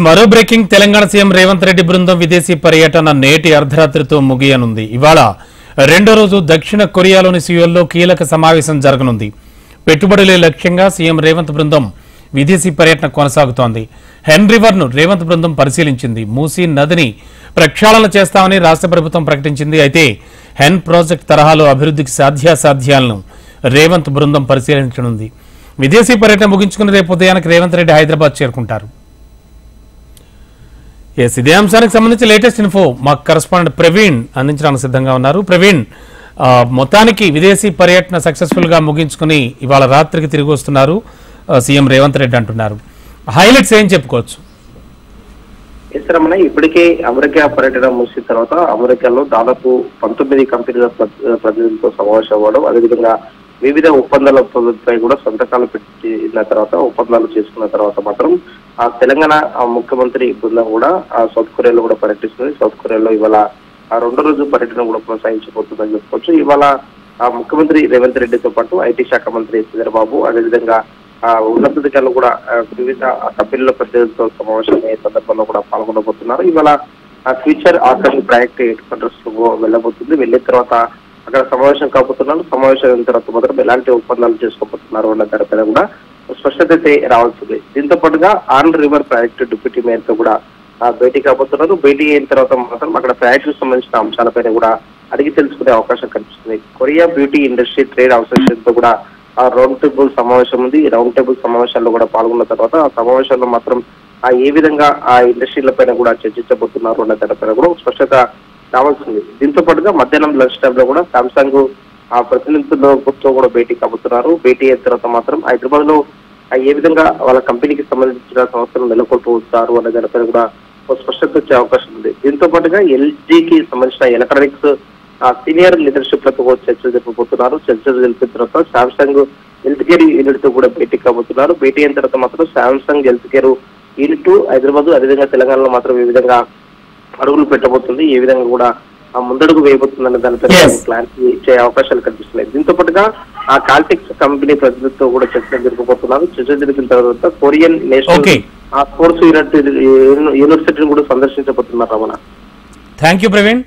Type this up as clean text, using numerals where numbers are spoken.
మరో breaking. Telangana CM Revanth Reddy బృందం విదేశీ పర్యటన నేటి అర్ధరాత్రితో ముగియనుంది. ఇవాళ రెండో రోజు దక్షిణ కొరియాలోని సియోల్లో కీలక సమావేశం జరగనుంది. పెట్టుబడులే లక్ష్యంగా సీఎం రేవంత్ బృందం విదేశీ పర్యటన కొనసాగుతోంది. హెన్ రివర్ ను రేవంత్ బృందం పరిశీలించింది. మూసీ నదిని ప్రక్షాళన చేస్తామని రాష్ట్ర ప్రభుత్వం ప్రకటించింది. అయితే హెన్ ప్రాజెక్ట్ తరహాలో అభివృద్ధికి సాధ్యాసాధ్యాలను రేవంత్ బృందం పరిశీలించనుంది. విదేశీ పర్యటన ముగించుకుని రేపు ఉదయానికి రేవంత్ రెడ్డి హైదరాబాద్ చేరుకుంటారు. ఇదే అంశానికి సంబంధించి లేటెస్ట్ ఇన్ఫో మా కరెస్పాండెంట్ ప్రవీణ్ అందించడానికి సిద్ధంగా ఉన్నారు. ప్రవీణ్, మొత్తానికి విదేశీ పర్యటన సక్సెస్ఫుల్ గా ముగించుకుని ఇవాళ రాత్రికి తిరిగి వస్తున్నారు సీఎం రేవంత్ రెడ్డి అంటున్నారు. హైలైట్స్ ఏం చెప్పుకోవచ్చు? రమణ, ఇప్పటికే అమెరికా పర్యటన ముగిసిన తర్వాత అమెరికాలో దాదాపు 19 కంపెనీల ప్రతినిధులతో సమావేశం అవ్వడం, అదేవిధంగా వివిధ ఒప్పందాలపై కూడా సంతకాలు పెట్టిన తర్వాత ఒప్పందాలు చేసుకున్న తర్వాత మాత్రం ఆ తెలంగాణ ముఖ్యమంత్రి బృందం కూడా సౌత్ కొరియాలో కూడా పర్యటిస్తుంది. సౌత్ కొరియాలో ఇవాళ రెండో రోజు పర్యటన కూడా కొనసాగించబోతుందని చెప్పుకోవచ్చు. ఇవాళ ముఖ్యమంత్రి రేవంత్ రెడ్డితో పాటు ఐటీ శాఖ మంత్రి చంద్రబాబు, అదేవిధంగా ఉన్నతాధికారులు కూడా వివిధ కంపెనీల ప్రతినిధులతో సమావేశమయ్యే సందర్భంలో కూడా పాల్గొనబోతున్నారు. ఇవాళ future organic project headquarters వెళ్ళబోతుంది. వెళ్ళిన తర్వాత అక్కడ సమావేశం కాబోతున్నారు. సమావేశం అయిన తర్వాత మాత్రం ఎలాంటి ఒప్పందాలు చేసుకోబోతున్నారు అన్న దానిపైన కూడా స్పష్టత అయితే రావాల్సింది. దీంతో పాటుగా on river project deputy mayor తో కూడా భేటీ కాబోతున్నారు. భేటీ అయిన తర్వాత మాత్రం అక్కడ ప్రాజెక్టుకు సంబంధించిన అంశాలపైన కూడా అడిగి తెలుసుకునే అవకాశం కనిపిస్తుంది. Korea beauty industry trade association తో కూడా రౌండ్ టేబుల్ సమావేశం ఉంది. ఈ రౌండ్ టేబుల్ సమావేశాల్లో కూడా పాల్గొన్న తర్వాత ఆ సమావేశాల్లో మాత్రం ఏ విధంగా ఆ ఇండస్ట్రీల పైన కూడా చర్చించబోతున్నారు అన్న దానిపైన కూడా స్పష్టత రావాల్సింది. దీంతో పాటుగా మధ్యాహ్నం లంచ్ టైంలో కూడా సామ్సంగ్ ప్రతినిధులతో కూడా భేటీ కాబోతున్నారు. భేటీ అయిన తర్వాత మాత్రం హైదరాబాద్ లో ఏ విధంగా వాళ్ళ కంపెనీకి సంబంధించిన సంస్థలు నెలకొల్పుతారు అనే దానిపైన కూడా స్పష్టత వచ్చే అవకాశం ఉంది. దీంతో పాటుగా ఎల్జీకి సంబంధించిన ఎలక్ట్రానిక్స్ సీనియర్ లీడర్షిప్ లతో చర్చలు జరపబోతున్నారు. చర్చలు జరిపిన తర్వాత సామ్సంగ్ హెల్త్ కేర్ యూనిట్ తో కూడా భేటీ కాబోతున్నారు. భేటీ అయిన తర్వాత మాత్రం Samsung health care unit Hyderabad అదేవిధంగా తెలంగాణలో మాత్రం ఈ విధంగా అడుగులు పెట్టబోతుంది, ఏ విధంగా కూడా ముందడుగు వేయబోతుందనే దానిపై క్లారిటీ ఇచ్చే అవకాశాలు కనిపిస్తున్నాయి. దీంతో పాటుగా ఆ కాల్టెక్స్ కంపెనీ ప్రతినిధులతో కూడా చర్చలు జరపబోతున్నారు. చర్చలు జరిపిన తర్వాత కొరియన్ నేషనల్ స్పోర్ట్స్ యూనివర్సిటీని కూడా సందర్శించబోతున్నారు. Ramana, thank you Praveen.